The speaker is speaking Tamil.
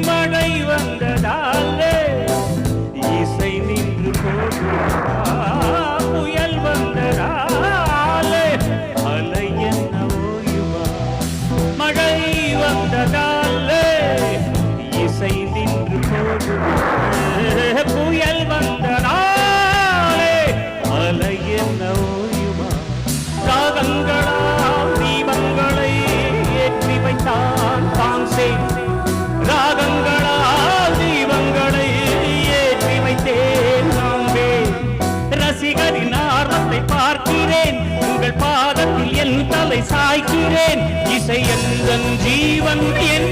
மழை வந்ததாலே இசை நின்று போகுமா, புயல் வந்ததாலே அலை என்ன ஓயுமா. மழை வந்ததாலே இசை நின்று போகுமா, புயல் வந்ததாலே அலை என்ன ஓயுமா. ராகங்களால் தீபங்களை ஏற்றி வைத்தான் தான்சேன், ராகங்களால் தீபங்களை ஏற்றி வைத்தேன் நான்பே. ரசிகரின் ஆர்வத்தை பார்க்கிறேன், உங்கள் பாதத்தில் என் தலை சாய்க்கிறேன். இசை எந்தன் ஜீவன் என்